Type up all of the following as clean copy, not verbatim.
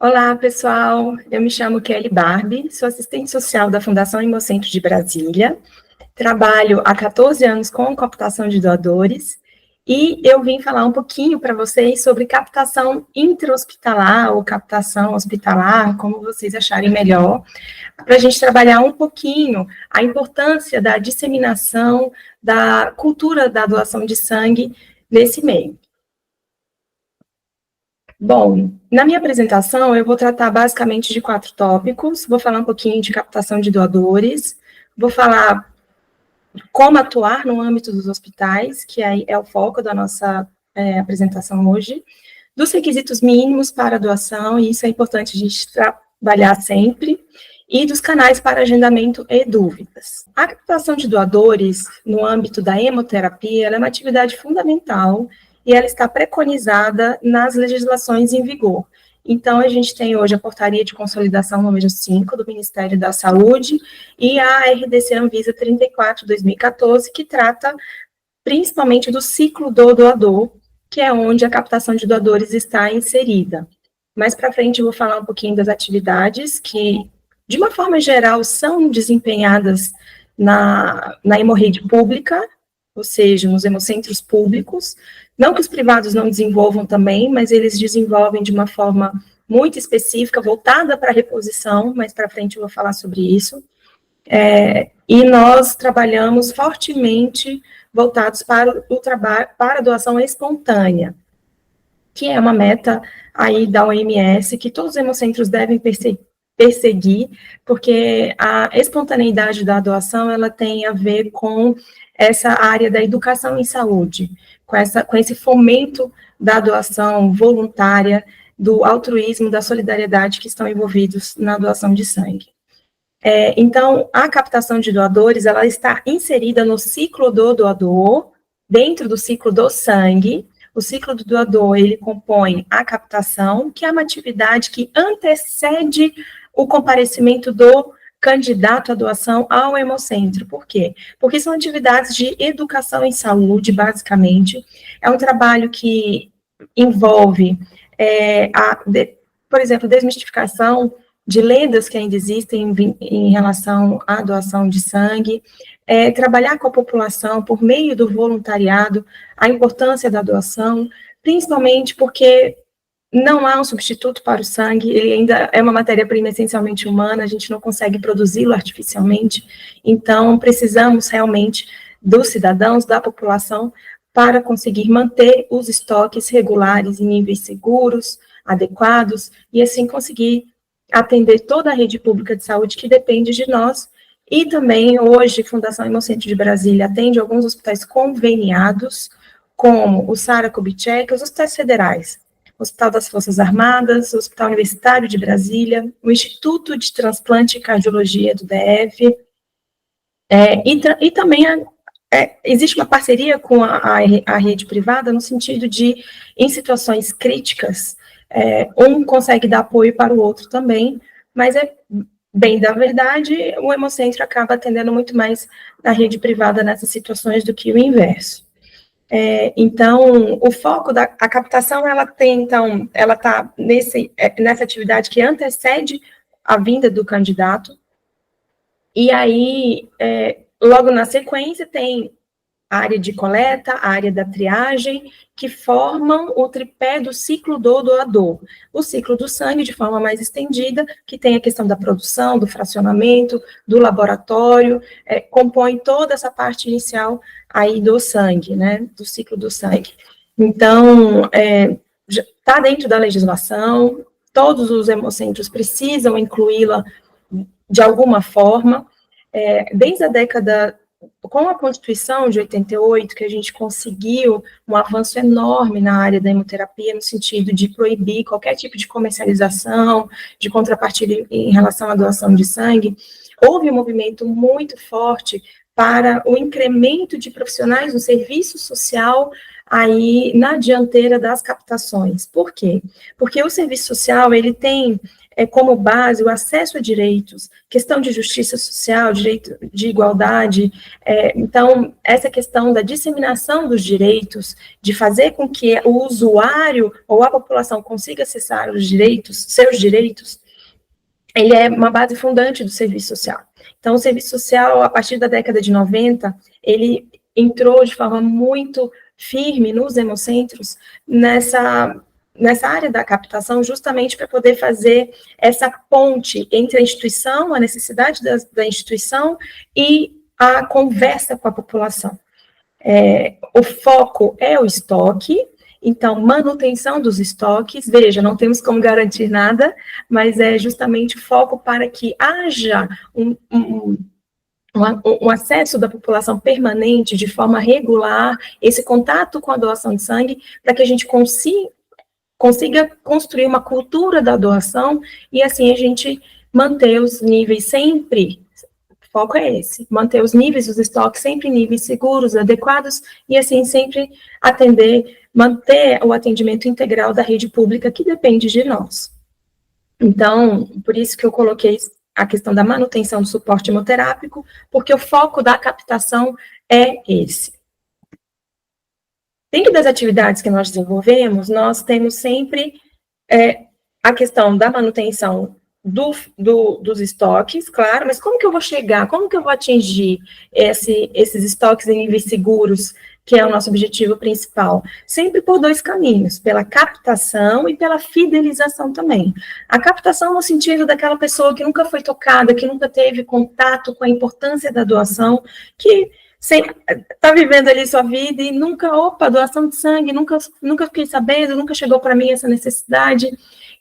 Olá, pessoal. Eu me chamo Kelly Barbie, sou assistente social da Fundação Hemocentro de Brasília. Trabalho há 14 anos com captação de doadores e eu vim falar um pouquinho para vocês sobre captação intra-hospitalar ou captação hospitalar, como vocês acharem melhor, para a gente trabalhar um pouquinho a importância da disseminação da cultura da doação de sangue nesse meio. Bom, na minha apresentação eu vou tratar basicamente de 4 tópicos, vou falar um pouquinho de captação de doadores, vou falar como atuar no âmbito dos hospitais, que aí é o foco da nossa apresentação hoje, dos requisitos mínimos para a doação, e isso é importante a gente trabalhar sempre, e dos canais para agendamento e dúvidas. A captação de doadores no âmbito da hemoterapia ela é uma atividade fundamental e ela está preconizada nas legislações em vigor. Então, a gente tem hoje a Portaria de Consolidação número 5 do Ministério da Saúde e a RDC Anvisa 34/2014, que trata principalmente do ciclo do doador, que é onde a captação de doadores está inserida. Mais para frente eu vou falar um pouquinho das atividades que, de uma forma geral, são desempenhadas na hemorrede pública, ou seja, nos hemocentros públicos. Não que os privados não desenvolvam também, mas eles desenvolvem de uma forma muito específica, voltada para a reposição, mais para frente eu vou falar sobre isso. E nós trabalhamos fortemente voltados para o trabalho, para a doação espontânea, que é uma meta aí da OMS, que todos os hemocentros devem perseguir, porque a espontaneidade da doação, ela tem a ver com essa área da educação em saúde, com esse fomento da doação voluntária, do altruísmo, da solidariedade que estão envolvidos na doação de sangue. Então, a captação de doadores, ela está inserida no ciclo do doador, dentro do ciclo do sangue. O ciclo do doador, ele compõe a captação, que é uma atividade que antecede o comparecimento do candidato à doação ao hemocentro. Por quê? Porque são atividades de educação em saúde, basicamente. É um trabalho que envolve, por exemplo, desmistificação de lendas que ainda existem em relação à doação de sangue, trabalhar com a população por meio do voluntariado, a importância da doação, principalmente porque não há um substituto para o sangue, ele ainda é uma matéria-prima essencialmente humana, a gente não consegue produzi-lo artificialmente, então precisamos realmente dos cidadãos, da população, para conseguir manter os estoques regulares em níveis seguros, adequados, e assim conseguir atender toda a rede pública de saúde que depende de nós, e também hoje Fundação Hemocentro de Brasília atende alguns hospitais conveniados, como o Sara Kubitschek, os hospitais federais, o Hospital das Forças Armadas, o Hospital Universitário de Brasília, o Instituto de Transplante e Cardiologia do DF, e também existe uma parceria com a rede privada no sentido de, em situações críticas, um consegue dar apoio para o outro também, mas bem da verdade, o hemocentro acaba atendendo muito mais na rede privada nessas situações do que o inverso. Então, o foco da captação, ela está nessa atividade que antecede a vinda do candidato, e aí, logo na sequência, tem a área de coleta, a área da triagem, que formam o tripé do ciclo do doador. O ciclo do sangue, de forma mais estendida, que tem a questão da produção, do fracionamento, do laboratório, compõe toda essa parte inicial aí do sangue, né, do ciclo do sangue. Então, está dentro da legislação, todos os hemocentros precisam incluí-la de alguma forma, desde a década, com a Constituição de 88, que a gente conseguiu um avanço enorme na área da hemoterapia, no sentido de proibir qualquer tipo de comercialização, de contrapartida em relação à doação de sangue, houve um movimento muito forte para o incremento de profissionais no serviço social aí na dianteira das captações. Por quê? Porque o serviço social, ele tem como base o acesso a direitos, questão de justiça social, direito de igualdade, então, essa questão da disseminação dos direitos, de fazer com que o usuário ou a população consiga acessar os direitos, seus direitos, ele é uma base fundante do serviço social. Então, o serviço social, a partir da década de 90, ele entrou de forma muito firme nos hemocentros nessa área da captação, justamente para poder fazer essa ponte entre a instituição, a necessidade da instituição e a conversa com a população. O foco é o estoque, então, manutenção dos estoques, veja, não temos como garantir nada, mas é justamente o foco para que haja um acesso da população permanente, de forma regular, esse contato com a doação de sangue, para que a gente consiga construir uma cultura da doação, e assim a gente manter os níveis sempre, o foco é esse, manter os níveis dos estoques sempre em níveis seguros, adequados, e assim sempre manter o atendimento integral da rede pública que depende de nós. Então, por isso que eu coloquei a questão da manutenção do suporte hemoterápico, porque o foco da captação é esse. Dentro das atividades que nós desenvolvemos, nós temos sempre a questão da manutenção dos estoques, claro, mas como que eu vou chegar, como que eu vou atingir esses estoques em níveis seguros, que é o nosso objetivo principal? Sempre por dois caminhos, pela captação e pela fidelização também. A captação no sentido daquela pessoa que nunca foi tocada, que nunca teve contato com a importância da doação, que está vivendo ali sua vida e nunca, doação de sangue, nunca fiquei sabendo, nunca chegou para mim essa necessidade.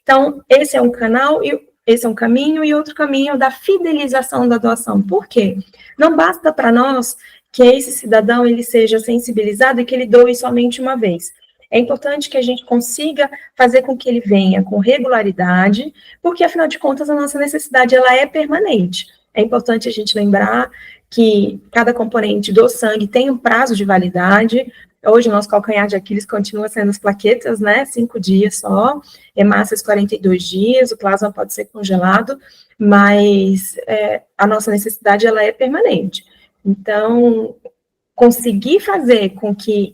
Então, esse é um canal, esse é um caminho, e outro caminho é o da fidelização da doação. Por quê? Não basta para nós que esse cidadão ele seja sensibilizado e que ele doe somente uma vez. É importante que a gente consiga fazer com que ele venha com regularidade, porque, afinal de contas, a nossa necessidade ela é permanente. É importante a gente lembrar que cada componente do sangue tem um prazo de validade. Hoje, o nosso calcanhar de Aquiles continua sendo as plaquetas, né? 5 dias só, hemácias 42 dias, o plasma pode ser congelado, mas a nossa necessidade ela é permanente. Então, conseguir fazer com que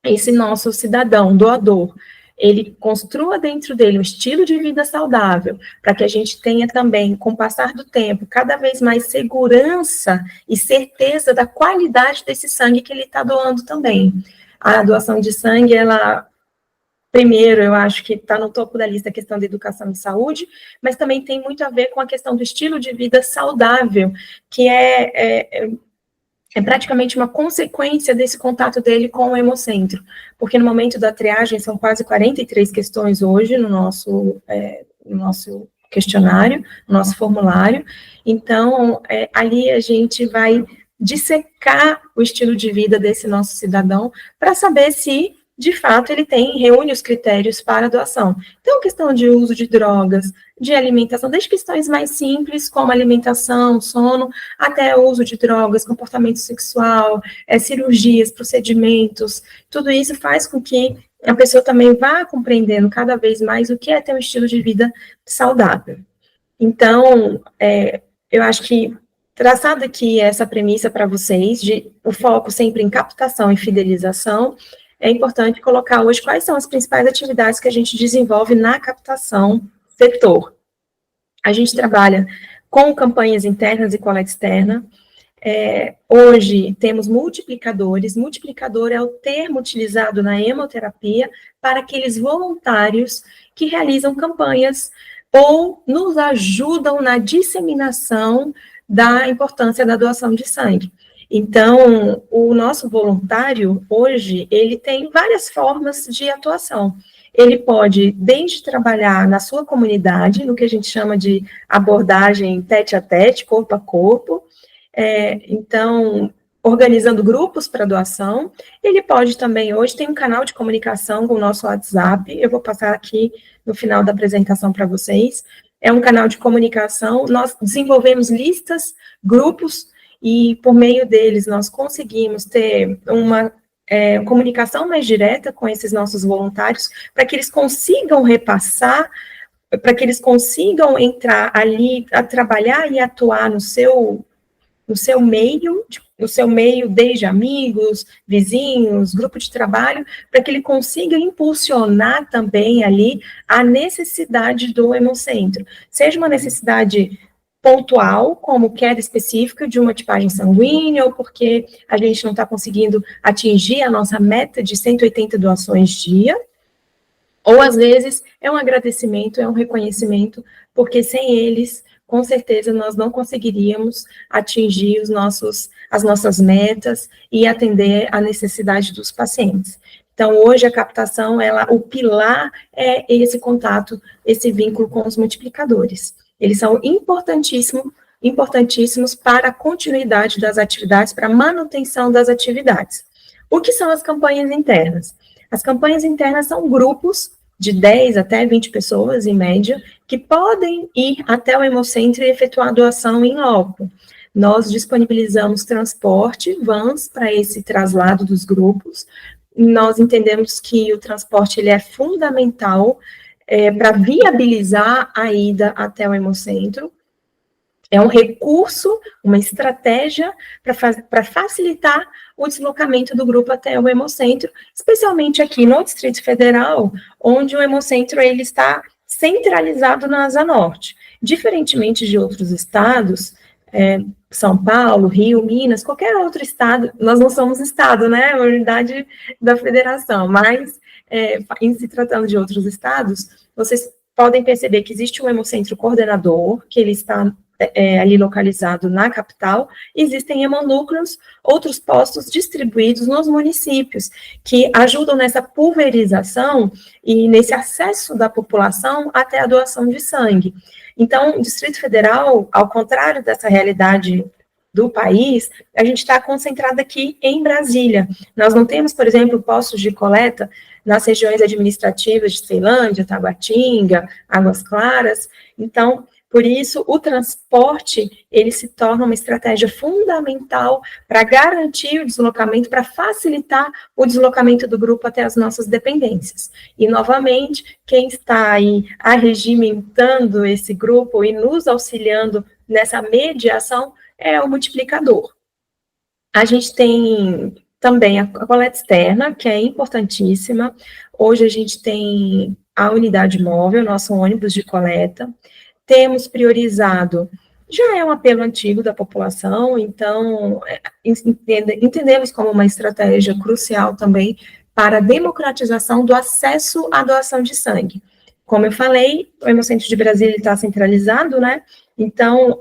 esse nosso cidadão doador, ele construa dentro dele um estilo de vida saudável, para que a gente tenha também, com o passar do tempo, cada vez mais segurança e certeza da qualidade desse sangue que ele está doando também. A doação de sangue, primeiro, eu acho que está no topo da lista a questão da educação e saúde, mas também tem muito a ver com a questão do estilo de vida saudável, que é praticamente uma consequência desse contato dele com o hemocentro, porque no momento da triagem são quase 43 questões hoje no nosso questionário, no nosso formulário, então ali a gente vai dissecar o estilo de vida desse nosso cidadão para saber se de fato, ele reúne os critérios para a doação. Então, questão de uso de drogas, de alimentação, desde questões mais simples, como alimentação, sono, até o uso de drogas, comportamento sexual, cirurgias, procedimentos, tudo isso faz com que a pessoa também vá compreendendo cada vez mais o que é ter um estilo de vida saudável. Então, eu acho que, traçado aqui essa premissa para vocês, de o foco sempre em captação e fidelização, é importante colocar hoje quais são as principais atividades que a gente desenvolve na captação setor. A gente trabalha com campanhas internas e coleta externa. Hoje temos multiplicadores. Multiplicador é o termo utilizado na hemoterapia para aqueles voluntários que realizam campanhas ou nos ajudam na disseminação da importância da doação de sangue. Então, o nosso voluntário, hoje, ele tem várias formas de atuação. Ele pode, desde trabalhar na sua comunidade, no que a gente chama de abordagem tete a tete, corpo a corpo, então, organizando grupos para doação. Ele pode também, hoje, tem um canal de comunicação com o nosso WhatsApp, eu vou passar aqui no final da apresentação para vocês. É um canal de comunicação, nós desenvolvemos listas, grupos, e por meio deles nós conseguimos ter uma comunicação mais direta com esses nossos voluntários, para que eles consigam repassar, para que eles consigam entrar ali a trabalhar e atuar no seu meio, desde amigos, vizinhos, grupo de trabalho, para que ele consiga impulsionar também ali a necessidade do hemocentro. Seja uma necessidade pontual, como queda específica de uma tipagem sanguínea, ou porque a gente não está conseguindo atingir a nossa meta de 180 doações dia, ou às vezes é um agradecimento, é um reconhecimento, porque sem eles, com certeza, nós não conseguiríamos atingir as nossas metas e atender a necessidade dos pacientes. Então, hoje a captação, o pilar é esse contato, esse vínculo com os multiplicadores. Eles são importantíssimos para a continuidade das atividades, para a manutenção das atividades. O que são as campanhas internas? As campanhas internas são grupos de 10 até 20 pessoas, em média, que podem ir até o hemocentro e efetuar a doação em loco. Nós disponibilizamos transporte, vans, para esse traslado dos grupos. Nós entendemos que o transporte ele é fundamental para viabilizar a ida até o hemocentro. É um recurso, uma estratégia para facilitar o deslocamento do grupo até o hemocentro, especialmente aqui no Distrito Federal, onde o hemocentro ele está centralizado na Asa Norte. Diferentemente de outros estados, São Paulo, Rio, Minas, qualquer outro estado, nós não somos estado, né, é uma unidade da federação, mas em se tratando de outros estados, vocês podem perceber que existe um hemocentro coordenador, que ele está ali localizado na capital, existem hemonúcleos, outros postos distribuídos nos municípios, que ajudam nessa pulverização e nesse acesso da população até a doação de sangue. Então, o Distrito Federal, ao contrário dessa realidade do país, a gente está concentrado aqui em Brasília. Nós não temos, por exemplo, postos de coleta nas regiões administrativas de Ceilândia, Taguatinga, Águas Claras. Então, por isso, o transporte, ele se torna uma estratégia fundamental para garantir o deslocamento, para facilitar o deslocamento do grupo até as nossas dependências. E, novamente, quem está aí arregimentando esse grupo e nos auxiliando nessa mediação é o multiplicador. A gente tem também a coleta externa, que é importantíssima. Hoje a gente tem a unidade móvel, nosso ônibus de coleta. Temos priorizado, já é um apelo antigo da população, então entendemos como uma estratégia crucial também para a democratização do acesso à doação de sangue. Como eu falei, o Hemocentro de Brasília está centralizado, né? Então,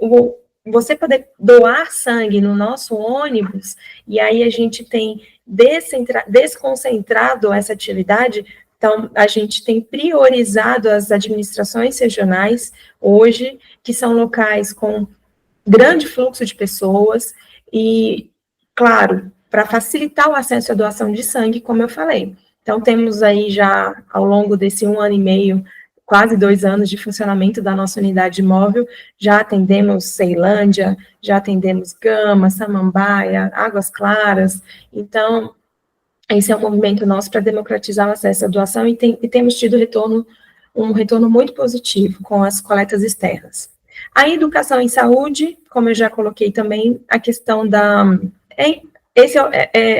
você poder doar sangue no nosso ônibus, e aí a gente tem desconcentrado essa atividade. Então, a gente tem priorizado as administrações regionais hoje, que são locais com grande fluxo de pessoas e, claro, para facilitar o acesso à doação de sangue, como eu falei. Então, temos aí já, ao longo desse 1 ano e meio, quase 2 anos de funcionamento da nossa unidade móvel, já atendemos Ceilândia, já atendemos Gama, Samambaia, Águas Claras. Então, esse é um movimento nosso para democratizar o acesso à doação e temos tido um retorno muito positivo com as coletas externas. A educação em saúde, como eu já coloquei também, a questão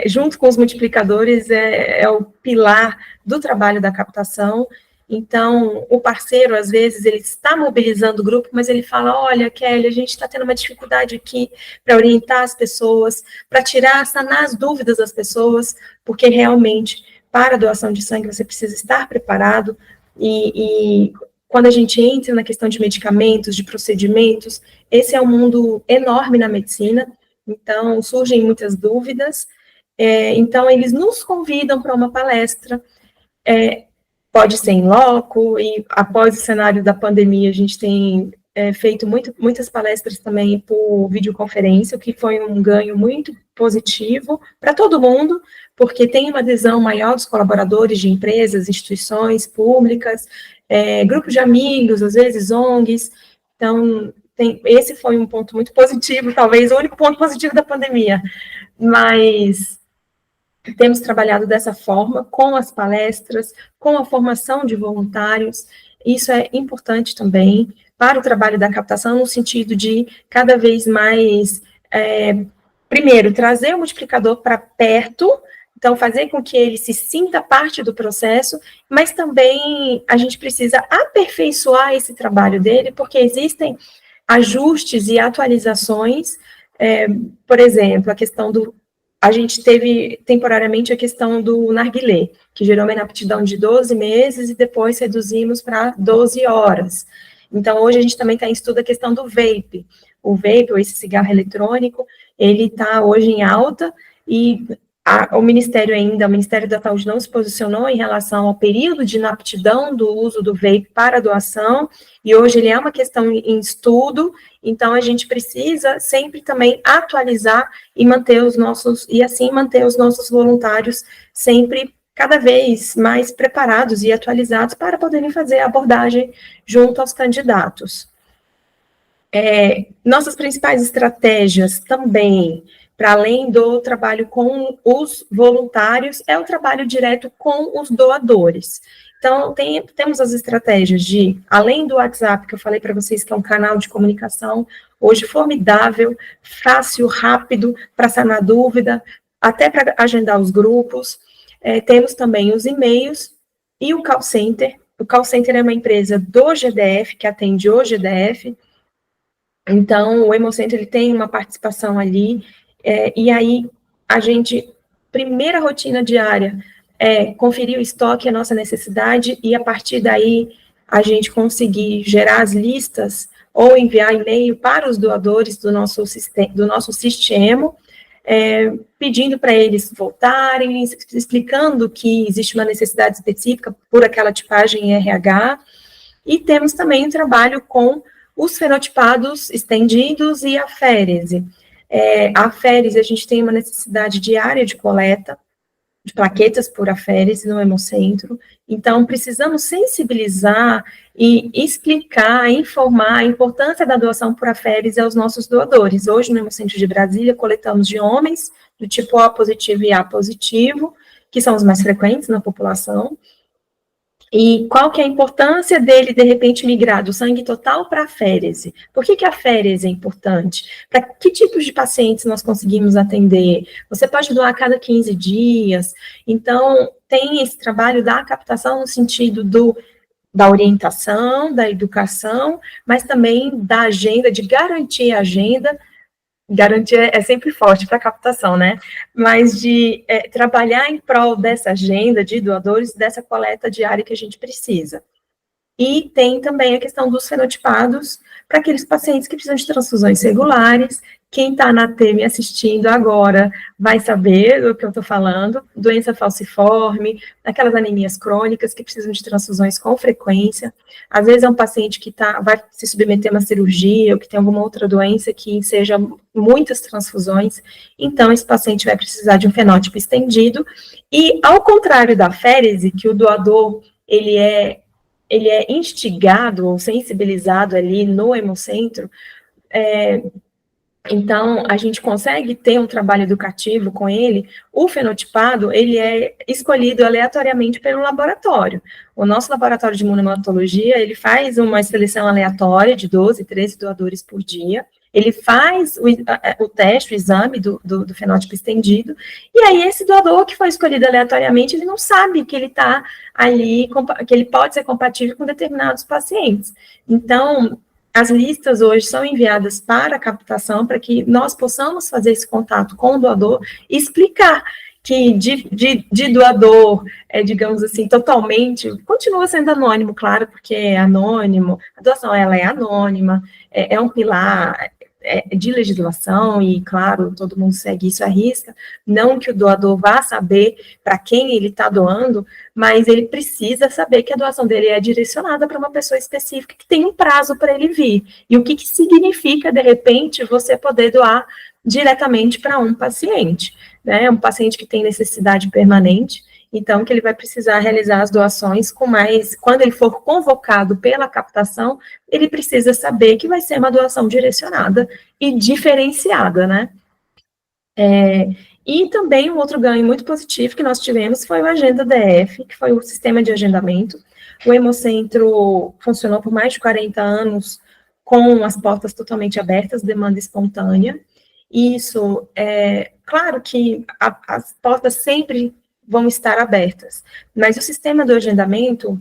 junto com os multiplicadores, é o pilar do trabalho da captação. Então, o parceiro, às vezes, ele está mobilizando o grupo, mas ele fala, olha, Kelly, a gente está tendo uma dificuldade aqui para orientar as pessoas, para sanar as dúvidas das pessoas, porque realmente, para a doação de sangue, você precisa estar preparado, e quando a gente entra na questão de medicamentos, de procedimentos, esse é um mundo enorme na medicina, então surgem muitas dúvidas, então eles nos convidam para uma palestra, pode ser em loco, e após o cenário da pandemia, a gente tem feito muitas palestras também por videoconferência, o que foi um ganho muito positivo para todo mundo, porque tem uma adesão maior dos colaboradores de empresas, instituições públicas, grupos de amigos, às vezes ONGs. Então, esse foi um ponto muito positivo, talvez o único ponto positivo da pandemia, mas Temos trabalhado dessa forma, com as palestras, com a formação de voluntários. Isso é importante também para o trabalho da captação, no sentido de cada vez mais, primeiro, trazer o multiplicador para perto, então fazer com que ele se sinta parte do processo, mas também a gente precisa aperfeiçoar esse trabalho dele, porque existem ajustes e atualizações, por exemplo, a questão do... A gente teve temporariamente a questão do narguilé, que gerou uma inaptidão de 12 meses e depois reduzimos para 12 horas. Então, hoje a gente também está em estudo a questão do vape. O vape, ou esse cigarro eletrônico, ele está hoje em alta e o Ministério da Saúde não se posicionou em relação ao período de inaptidão do uso do vape para doação, e hoje ele é uma questão em estudo, então a gente precisa sempre também atualizar e manter os nossos voluntários sempre cada vez mais preparados e atualizados para poderem fazer a abordagem junto aos candidatos. Nossas principais estratégias também, para além do trabalho com os voluntários, é o trabalho direto com os doadores. Então, temos as estratégias de, além do WhatsApp, que eu falei para vocês que é um canal de comunicação, hoje formidável, fácil, rápido, para sanar dúvida, até para agendar os grupos. Temos também os e-mails e o call center. O call center é uma empresa do GDF, que atende o GDF. Então, o Hemocentro, ele tem uma participação ali, e aí, primeira rotina diária é conferir o estoque, a nossa necessidade, e a partir daí, a gente conseguir gerar as listas, ou enviar e-mail para os doadores do nosso sistema, pedindo para eles voltarem, explicando que existe uma necessidade específica por aquela tipagem RH, e temos também um trabalho com os fenotipados estendidos e a férise. A férise, a gente tem uma necessidade diária de coleta de plaquetas por aférise no Hemocentro, então precisamos sensibilizar e explicar, informar a importância da doação por aférise aos nossos doadores. Hoje, no Hemocentro de Brasília, coletamos de homens do tipo O positivo e A positivo, que são os mais frequentes na população. E qual que é a importância dele, de repente, migrar do sangue total para a férise? Por que a férise é importante? Para que tipos de pacientes nós conseguimos atender? Você pode doar a cada 15 dias. Então, tem esse trabalho da captação no sentido da orientação, da educação, mas também da agenda, de garantir a agenda. Garantir é sempre forte para captação, né? Mas de trabalhar em prol dessa agenda de doadores, dessa coleta diária que a gente precisa. E tem também a questão dos fenotipados, para aqueles pacientes que precisam de transfusões regulares. Quem está na T me assistindo agora vai saber do que eu estou falando, doença falciforme, aquelas anemias crônicas que precisam de transfusões com frequência. Às vezes é um paciente que vai se submeter a uma cirurgia, ou que tem alguma outra doença que seja muitas transfusões, então esse paciente vai precisar de um fenótipo estendido. E ao contrário da férise, que o doador, ele é instigado ou sensibilizado ali no Hemocentro, então, a gente consegue ter um trabalho educativo com ele. O fenotipado, ele é escolhido aleatoriamente pelo laboratório. O nosso laboratório de imunohematologia, ele faz uma seleção aleatória de 12, 13 doadores por dia. Ele faz o teste, o exame do fenótipo estendido, e aí esse doador que foi escolhido aleatoriamente, ele não sabe que ele está ali, que ele pode ser compatível com determinados pacientes. Então, as listas hoje são enviadas para a captação, para que nós possamos fazer esse contato com o doador e explicar que de doador, digamos assim, totalmente, continua sendo anônimo, claro, porque é anônimo, a doação ela é anônima, é um pilar de legislação, e claro, todo mundo segue isso à risca, não que o doador vá saber para quem ele está doando, mas ele precisa saber que a doação dele é direcionada para uma pessoa específica, que tem um prazo para ele vir, e o que significa, de repente, você poder doar diretamente para um paciente, né, um paciente que tem necessidade permanente, então, que ele vai precisar realizar as doações quando ele for convocado pela captação, ele precisa saber que vai ser uma doação direcionada e diferenciada, né? E também um outro ganho muito positivo que nós tivemos foi o Agenda DF, que foi o sistema de agendamento. O Hemocentro funcionou por mais de 40 anos com as portas totalmente abertas, demanda espontânea. Isso, claro que as portas sempre vão estar abertas, mas o sistema do agendamento,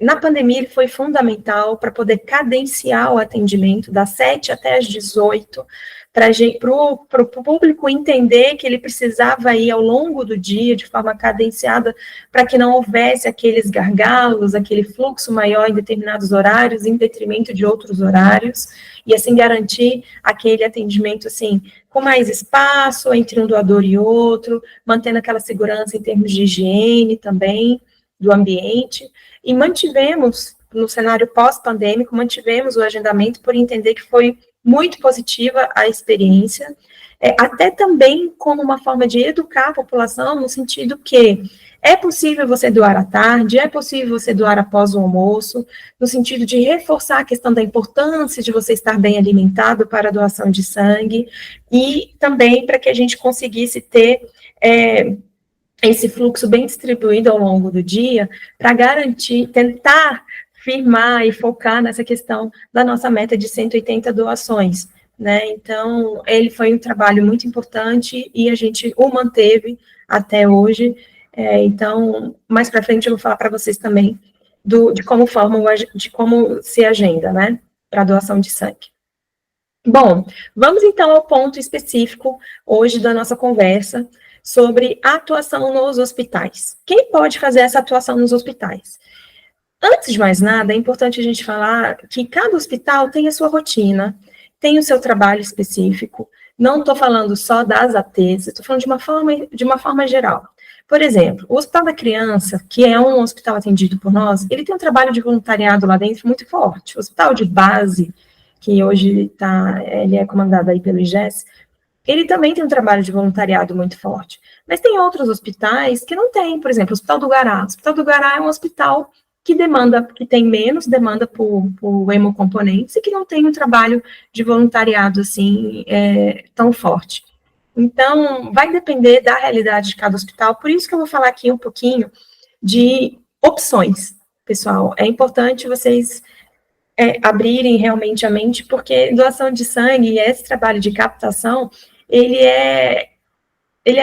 na pandemia, ele foi fundamental para poder cadenciar o atendimento das 7 até as 18, para o público entender que ele precisava ir ao longo do dia, de forma cadenciada, para que não houvesse aqueles gargalos, aquele fluxo maior em determinados horários, em detrimento de outros horários, e assim garantir aquele atendimento, assim, com mais espaço entre um doador e outro, mantendo aquela segurança em termos de higiene também, do ambiente, e mantivemos, no cenário pós-pandêmico, mantivemos o agendamento por entender que foi muito positiva a experiência, até também como uma forma de educar a população, no sentido que é possível você doar à tarde, é possível você doar após o almoço, no sentido de reforçar a questão da importância de você estar bem alimentado para a doação de sangue, e também para que a gente conseguisse ter esse fluxo bem distribuído ao longo do dia, para garantir, tentar firmar e focar nessa questão da nossa meta de 180 doações, né? Então, ele foi um trabalho muito importante e a gente o manteve até hoje. Então, mais para frente eu vou falar para vocês também de como se agenda, né, para doação de sangue. Bom, vamos então ao ponto específico hoje da nossa conversa sobre a atuação nos hospitais. Quem pode fazer essa atuação nos hospitais? Antes de mais nada, é importante a gente falar que cada hospital tem a sua rotina, tem o seu trabalho específico. Não estou falando só das ATs, estou falando de uma forma geral. Por exemplo, o Hospital da Criança, que é um hospital atendido por nós, ele tem um trabalho de voluntariado lá dentro muito forte. O hospital de base, que hoje ele é comandado aí pelo IGES, ele também tem um trabalho de voluntariado muito forte. Mas tem outros hospitais que não têm, por exemplo, o Hospital do Gará. O Hospital do Gará é um hospital que tem menos demanda por hemocomponentes e que não tem um trabalho de voluntariado, assim, tão forte. Então, vai depender da realidade de cada hospital, por isso que eu vou falar aqui um pouquinho de opções, pessoal. É importante vocês abrirem realmente a mente, porque doação de sangue e esse trabalho de captação, ele é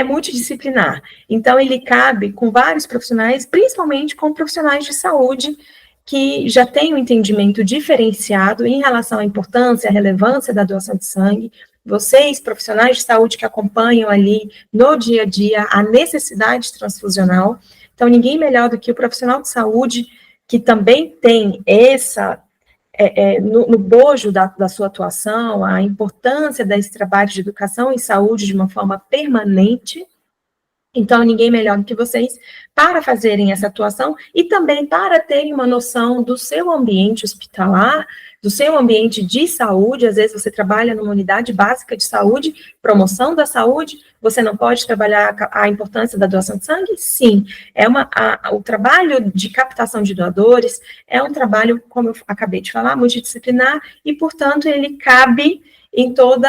multidisciplinar. Então, ele cabe com vários profissionais, principalmente com profissionais de saúde, que já têm um entendimento diferenciado em relação à importância, à relevância da doação de sangue. Vocês, profissionais de saúde que acompanham ali no dia a dia a necessidade transfusional. Então, ninguém melhor do que o profissional de saúde que também tem no bojo da sua atuação, a importância desse trabalho de educação e saúde de uma forma permanente. Então, ninguém melhor do que vocês para fazerem essa atuação e também para terem uma noção do seu ambiente hospitalar, do seu ambiente de saúde. Às vezes você trabalha numa unidade básica de saúde, promoção da saúde, você não pode trabalhar a importância da doação de sangue? Sim, o trabalho de captação de doadores é um trabalho, como eu acabei de falar, multidisciplinar e, portanto, ele cabe em todo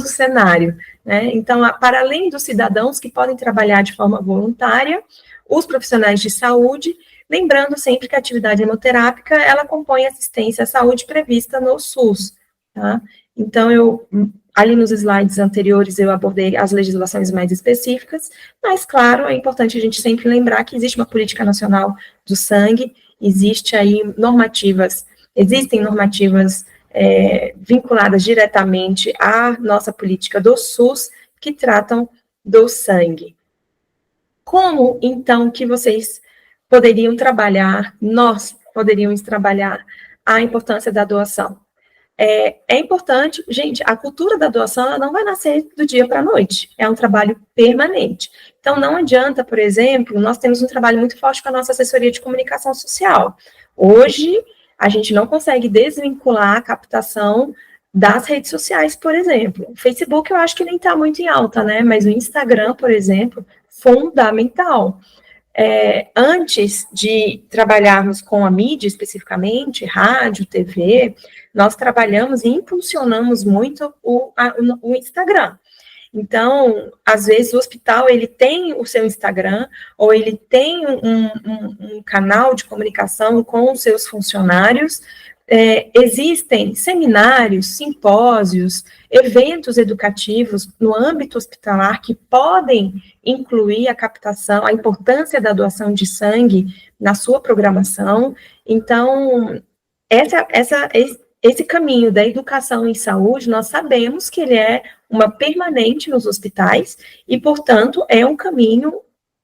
o cenário. Né? Então, para além dos cidadãos que podem trabalhar de forma voluntária, os profissionais de saúde, lembrando sempre que a atividade hemoterápica, ela compõe assistência à saúde prevista no SUS. Tá? Então, ali nos slides anteriores, eu abordei as legislações mais específicas, mas, claro, é importante a gente sempre lembrar que existe uma política nacional do sangue, existem normativas vinculadas diretamente à nossa política do SUS, que tratam do sangue. Como, então, que vocês nós poderíamos trabalhar a importância da doação? É importante, gente, a cultura da doação ela não vai nascer do dia para a noite, é um trabalho permanente. Então, não adianta, por exemplo, nós temos um trabalho muito forte com a nossa assessoria de comunicação social. Hoje, a gente não consegue desvincular a captação das redes sociais, por exemplo. O Facebook eu acho que nem está muito em alta, né? Mas o Instagram, por exemplo, fundamental. Antes de trabalharmos com a mídia especificamente, rádio, TV, nós trabalhamos e impulsionamos muito o Instagram. Então, às vezes, o hospital, ele tem o seu Instagram, ou ele tem um canal de comunicação com os seus funcionários. Existem seminários, simpósios, eventos educativos no âmbito hospitalar que podem incluir a captação, a importância da doação de sangue na sua programação. Então, esse caminho da educação em saúde, nós sabemos que ele é uma permanente nos hospitais e, portanto, é um caminho,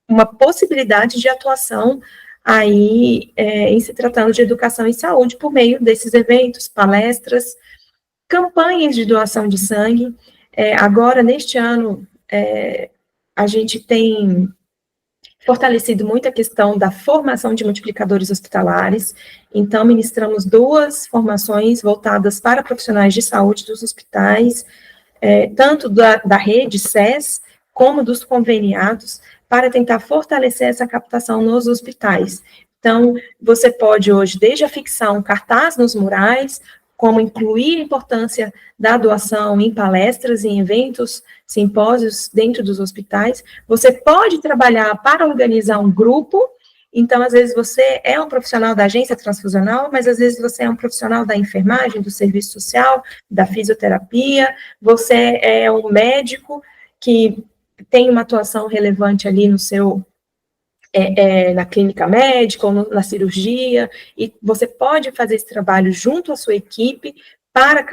uma possibilidade de atuação aí em se tratando de educação em saúde por meio desses eventos, palestras, campanhas de doação de sangue. Agora, neste ano, a gente tem fortalecido muito a questão da formação de multiplicadores hospitalares. Então, ministramos 2 formações voltadas para profissionais de saúde dos hospitais, tanto da rede SES, como dos conveniados, para tentar fortalecer essa captação nos hospitais. Então, você pode hoje, desde afixar um cartaz nos murais, como incluir a importância da doação em palestras, em eventos, simpósios dentro dos hospitais. Você pode trabalhar para organizar um grupo. Então, às vezes, você é um profissional da agência transfusional, mas às vezes você é um profissional da enfermagem, do serviço social, da fisioterapia, você é um médico que tem uma atuação relevante ali no seu na clínica médica ou na cirurgia, e você pode fazer esse trabalho junto à sua equipe para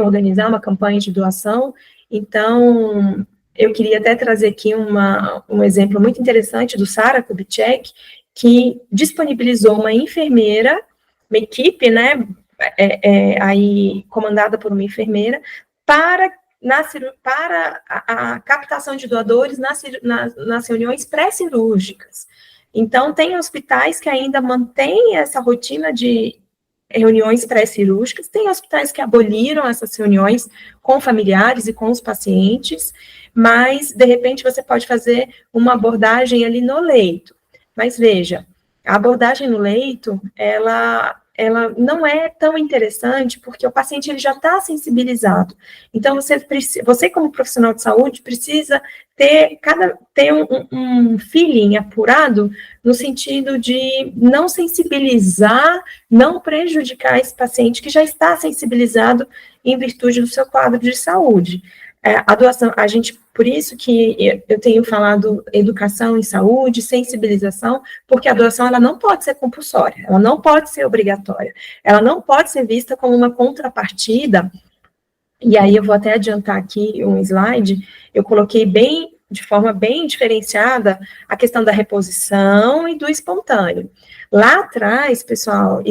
organizar uma campanha de doação. Então, eu queria até trazer aqui um exemplo muito interessante do Sara Kubitschek, que disponibilizou uma enfermeira, uma equipe, né, aí comandada por uma enfermeira, para a captação de doadores nas reuniões pré-cirúrgicas. Então, tem hospitais que ainda mantêm essa rotina de reuniões pré-cirúrgicas, tem hospitais que aboliram essas reuniões com familiares e com os pacientes, mas, de repente, você pode fazer uma abordagem ali no leito. Mas, veja, a abordagem no leito, ela não é tão interessante, porque o paciente ele já está sensibilizado. Então, você, como profissional de saúde, precisa ter um feeling apurado, no sentido de não sensibilizar, não prejudicar esse paciente que já está sensibilizado em virtude do seu quadro de saúde. A doação, por isso que eu tenho falado educação em saúde, sensibilização, porque a doação, ela não pode ser compulsória, ela não pode ser obrigatória, ela não pode ser vista como uma contrapartida, e aí eu vou até adiantar aqui um slide, eu coloquei de forma bem diferenciada a questão da reposição e do espontâneo. Lá atrás, pessoal,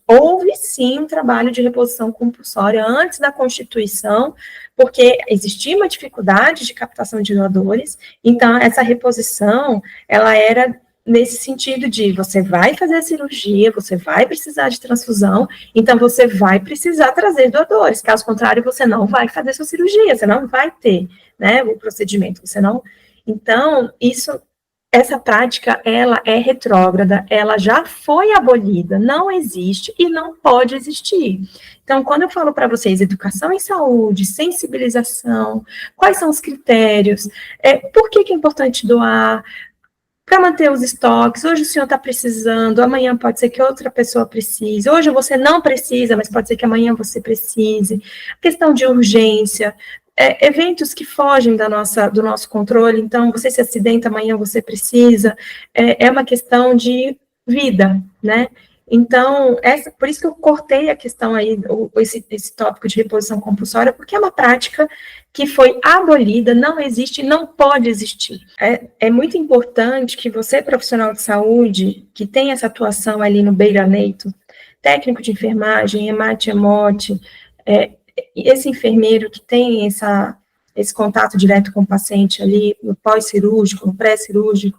houve sim um trabalho de reposição compulsória antes da Constituição, porque existia uma dificuldade de captação de doadores, então essa reposição, ela era nesse sentido de você vai fazer a cirurgia, você vai precisar de transfusão, então você vai precisar trazer doadores, caso contrário, você não vai fazer sua cirurgia, você não vai ter, né, o procedimento, você não... Então, essa prática, ela é retrógrada, ela já foi abolida, não existe e não pode existir. Então, quando eu falo para vocês educação em saúde, sensibilização, quais são os critérios, por que é importante doar, para manter os estoques, hoje o senhor está precisando, amanhã pode ser que outra pessoa precise, hoje você não precisa, mas pode ser que amanhã você precise, questão de urgência, eventos que fogem do nosso controle, então você se acidenta, amanhã você precisa, é uma questão de vida, né? Então, por isso que eu cortei a questão aí, esse tópico de reposição compulsória, porque é uma prática que foi abolida, não existe, não pode existir. É muito importante que você, profissional de saúde, que tem essa atuação ali no beira-leito, técnico de enfermagem, hemate-hemote, esse enfermeiro que tem esse contato direto com o paciente ali, no pós-cirúrgico, no pré-cirúrgico,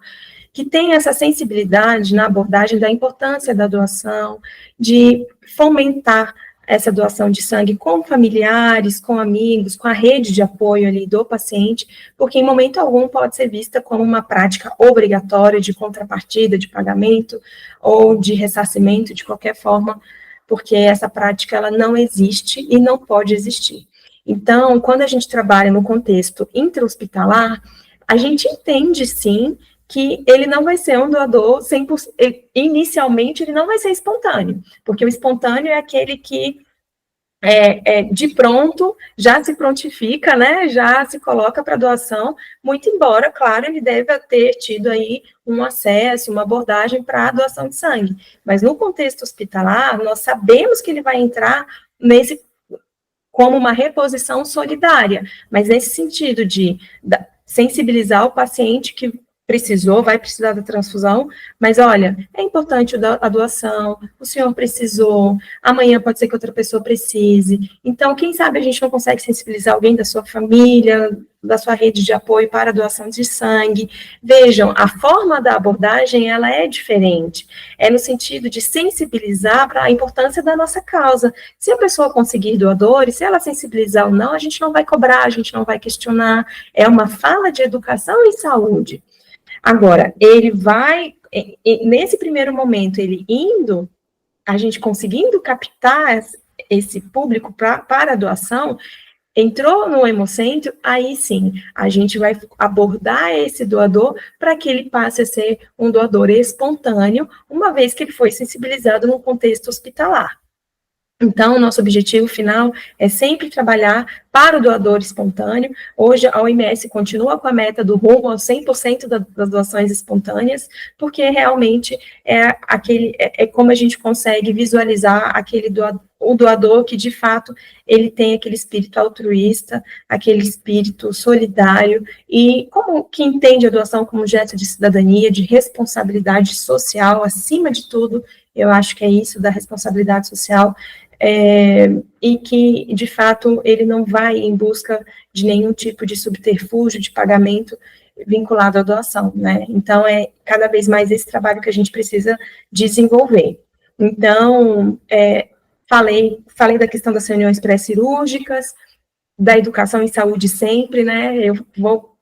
que tem essa sensibilidade na abordagem da importância da doação, de fomentar essa doação de sangue com familiares, com amigos, com a rede de apoio ali do paciente, porque em momento algum pode ser vista como uma prática obrigatória de contrapartida, de pagamento ou de ressarcimento de qualquer forma, porque essa prática ela não existe e não pode existir. Então, quando a gente trabalha no contexto intra-hospitalar, a gente entende, sim, que ele não vai ser um doador 100%, inicialmente ele não vai ser espontâneo, porque o espontâneo é aquele que de pronto já se prontifica, né, já se coloca para doação, muito embora, claro, ele deve ter tido aí um acesso, uma abordagem para a doação de sangue, mas no contexto hospitalar, nós sabemos que ele vai entrar nesse como uma reposição solidária, mas nesse sentido de sensibilizar o paciente que vai precisar da transfusão, mas olha, é importante a doação, o senhor precisou, amanhã pode ser que outra pessoa precise, então, quem sabe a gente não consegue sensibilizar alguém da sua família, da sua rede de apoio para a doação de sangue. Vejam, a forma da abordagem, ela é diferente, é no sentido de sensibilizar para a importância da nossa causa. Se a pessoa conseguir doadores, se ela sensibilizar ou não, a gente não vai cobrar, a gente não vai questionar, é uma fala de educação e saúde. Agora, ele vai, nesse primeiro momento, ele indo, a gente conseguindo captar esse público para a doação, entrou no hemocentro, aí sim, a gente vai abordar esse doador para que ele passe a ser um doador espontâneo, uma vez que ele foi sensibilizado no contexto hospitalar. Então, o nosso objetivo final é sempre trabalhar para o doador espontâneo. Hoje, a OMS continua com a meta do rumo ao 100% das doações espontâneas, porque realmente é como a gente consegue visualizar o doador que, de fato, ele tem aquele espírito altruísta, aquele espírito solidário, e como que entende a doação como gesto de cidadania, de responsabilidade social, acima de tudo, eu acho que é isso, da responsabilidade social, e que, de fato, ele não vai em busca de nenhum tipo de subterfúgio, de pagamento vinculado à doação, né? Então, é cada vez mais esse trabalho que a gente precisa desenvolver. Então, falei da questão das reuniões pré-cirúrgicas, da educação em saúde sempre, né? Eu vou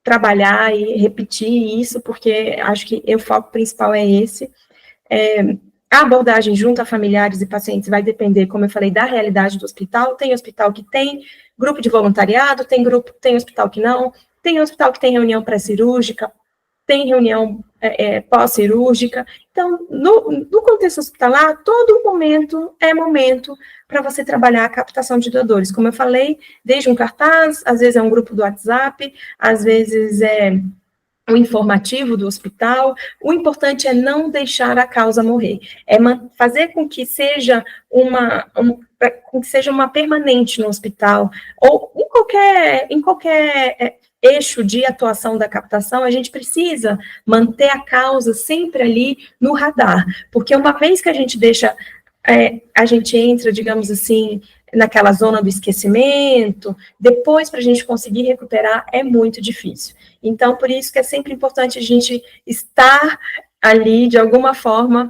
trabalhar e repetir isso, porque acho que o foco principal é esse. A abordagem junto a familiares e pacientes vai depender, como eu falei, da realidade do hospital. Tem hospital que tem grupo de voluntariado, tem hospital que não, tem hospital que tem reunião pré-cirúrgica, tem reunião pós-cirúrgica. Então, no contexto hospitalar, todo momento é momento para você trabalhar a captação de doadores. Como eu falei, desde um cartaz, às vezes é um grupo do WhatsApp, às vezes é o informativo do hospital. O importante é não deixar a causa morrer, é fazer com que seja uma permanente no hospital, ou em qualquer eixo de atuação da captação, a gente precisa manter a causa sempre ali no radar, porque uma vez que a gente deixa, a gente entra, digamos assim, naquela zona do esquecimento, depois para a gente conseguir recuperar é muito difícil. Então, por isso que é sempre importante a gente estar ali, de alguma forma,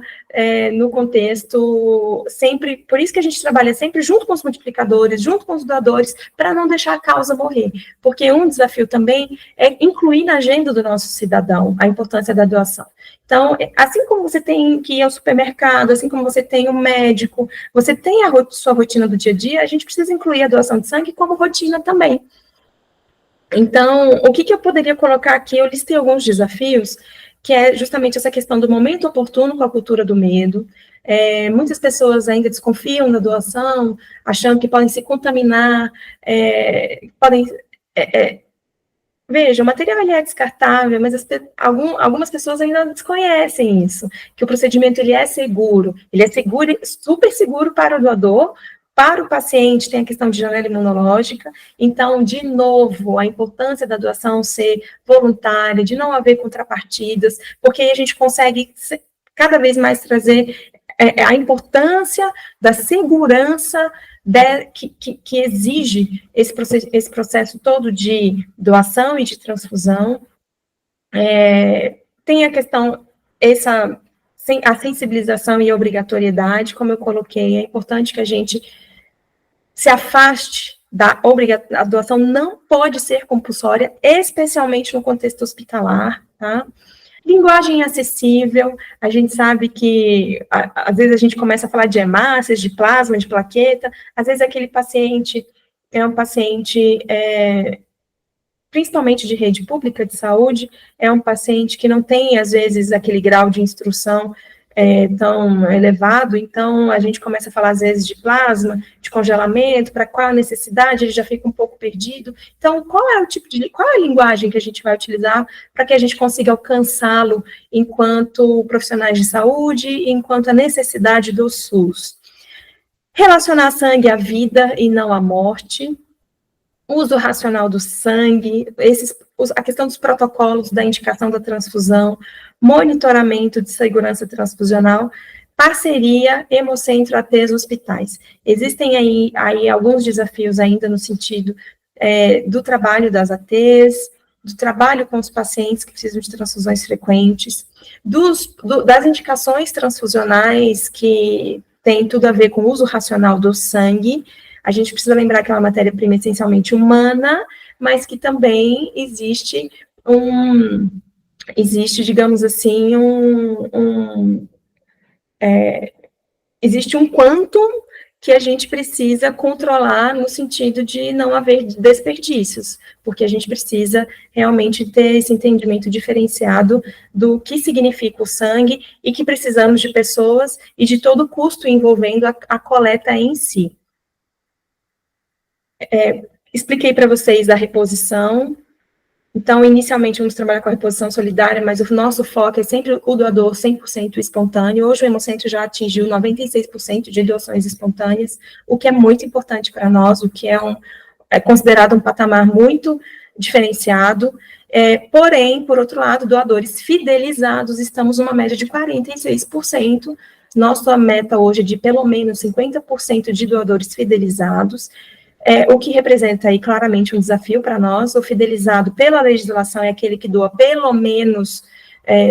no contexto, sempre, por isso que a gente trabalha sempre junto com os multiplicadores, junto com os doadores, para não deixar a causa morrer, porque um desafio também é incluir na agenda do nosso cidadão a importância da doação. Então, assim como você tem que ir ao supermercado, assim como você tem um médico, você tem a sua rotina do dia a dia, a gente precisa incluir a doação de sangue como rotina também. Então, o que eu poderia colocar aqui? Eu listei alguns desafios, que é justamente essa questão do momento oportuno com a cultura do medo. Muitas pessoas ainda desconfiam da doação, achando que podem se contaminar, veja, o material ele é descartável, mas algumas pessoas ainda desconhecem isso, que o procedimento ele é seguro, super seguro para o doador. Para o paciente, tem a questão de janela imunológica. Então, de novo, a importância da doação ser voluntária, de não haver contrapartidas, porque aí a gente consegue cada vez mais trazer a importância da segurança que exige esse processo todo de doação e de transfusão. Tem a questão, a sensibilização e a obrigatoriedade, como eu coloquei, é importante que a gente se afaste a doação não pode ser compulsória, especialmente no contexto hospitalar, tá? Linguagem acessível, a gente sabe que, às vezes a gente começa a falar de hemácias, de plasma, de plaqueta, às vezes aquele paciente é um paciente, principalmente de rede pública de saúde, é um paciente que não tem, às vezes, aquele grau de instrução tão elevado, então a gente começa a falar, às vezes, de plasma, de congelamento, para qual a necessidade, ele já fica um pouco perdido. Então, qual é a linguagem que a gente vai utilizar para que a gente consiga alcançá-lo enquanto profissionais de saúde, enquanto a necessidade do SUS? Relacionar sangue à vida e não à morte, uso racional do sangue, a questão dos protocolos da indicação da transfusão, monitoramento de segurança transfusional, parceria Hemocentro ATs hospitais. Existem aí alguns desafios ainda no sentido do trabalho das ATs, do trabalho com os pacientes que precisam de transfusões frequentes, das indicações transfusionais que tem tudo a ver com o uso racional do sangue. A gente precisa lembrar que é uma matéria-prima essencialmente humana, mas que também existe, digamos assim, existe um quantum que a gente precisa controlar no sentido de não haver desperdícios, porque a gente precisa realmente ter esse entendimento diferenciado do que significa o sangue e que precisamos de pessoas e de todo o custo envolvendo a coleta em si. Expliquei para vocês a reposição. Então, inicialmente, vamos trabalhar com a reposição solidária, mas o nosso foco é sempre o doador 100% espontâneo. Hoje, o Hemocentro já atingiu 96% de doações espontâneas, o que é muito importante para nós, o que é considerado um patamar muito diferenciado. Porém, por outro lado, doadores fidelizados, estamos numa média de 46%. Nossa meta hoje é de pelo menos 50% de doadores fidelizados. O que representa aí claramente um desafio para nós. O fidelizado pela legislação é aquele que doa pelo menos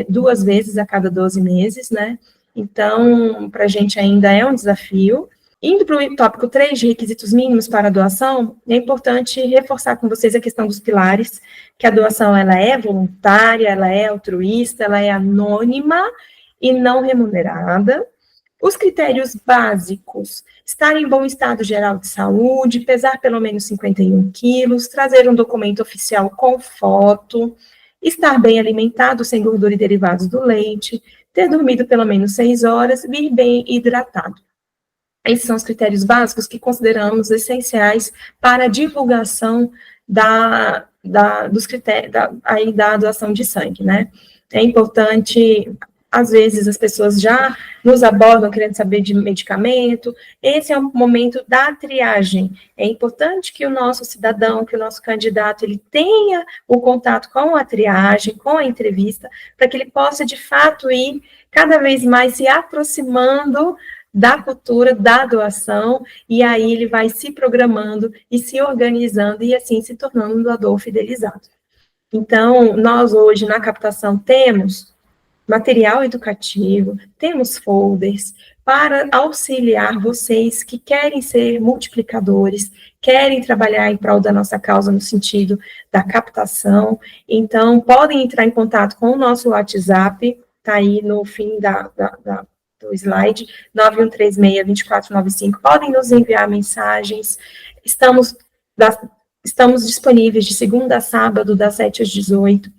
2 vezes a cada 12 meses, né? Então, para a gente ainda é um desafio. Indo para o tópico 3, de requisitos mínimos para a doação, é importante reforçar com vocês a questão dos pilares, que a doação ela é voluntária, ela é altruísta, ela é anônima e não remunerada. Os critérios básicos: estar em bom estado geral de saúde, pesar pelo menos 51 quilos, trazer um documento oficial com foto, estar bem alimentado, sem gordura e derivados do leite, ter dormido pelo menos 6 horas, vir bem hidratado. Esses são os critérios básicos que consideramos essenciais para a divulgação dos critérios da doação de sangue, né? É importante. Às vezes as pessoas já nos abordam querendo saber de medicamento. Esse é o momento da triagem. É importante que o nosso cidadão, que o nosso candidato, ele tenha o contato com a triagem, com a entrevista, para que ele possa, de fato, ir cada vez mais se aproximando da cultura da doação, e aí ele vai se programando e se organizando, e assim se tornando um doador fidelizado. Então, nós hoje, na captação, temos material educativo, temos folders para auxiliar vocês que querem ser multiplicadores, querem trabalhar em prol da nossa causa no sentido da captação. Então, podem entrar em contato com o nosso WhatsApp, está aí no fim do slide, 9136-2495, podem nos enviar mensagens. Estamos disponíveis de segunda a sábado, das 7 às 18,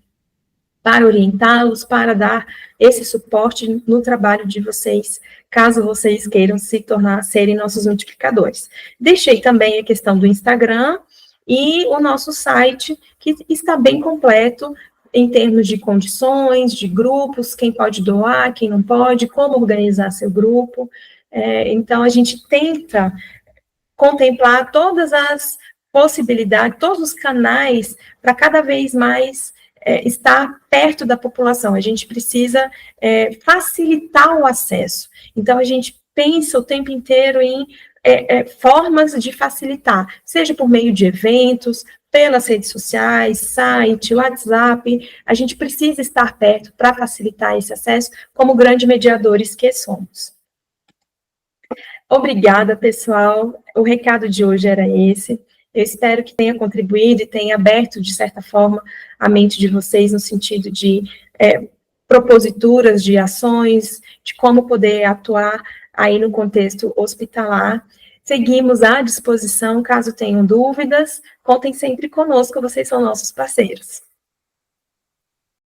para orientá-los, para dar esse suporte no trabalho de vocês, caso vocês queiram serem nossos multiplicadores. Deixei também a questão do Instagram e o nosso site, que está bem completo em termos de condições, de grupos, quem pode doar, quem não pode, como organizar seu grupo. Então, a gente tenta contemplar todas as possibilidades, todos os canais, para cada vez mais estar perto da população. A gente precisa facilitar o acesso. Então, a gente pensa o tempo inteiro em formas de facilitar, seja por meio de eventos, pelas redes sociais, site, WhatsApp. A gente precisa estar perto para facilitar esse acesso, como grandes mediadores que somos. Obrigada, pessoal. O recado de hoje era esse. Eu espero que tenha contribuído e tenha aberto, de certa forma, a mente de vocês no sentido de proposituras, de ações, de como poder atuar aí no contexto hospitalar. Seguimos à disposição, caso tenham dúvidas, contem sempre conosco, vocês são nossos parceiros.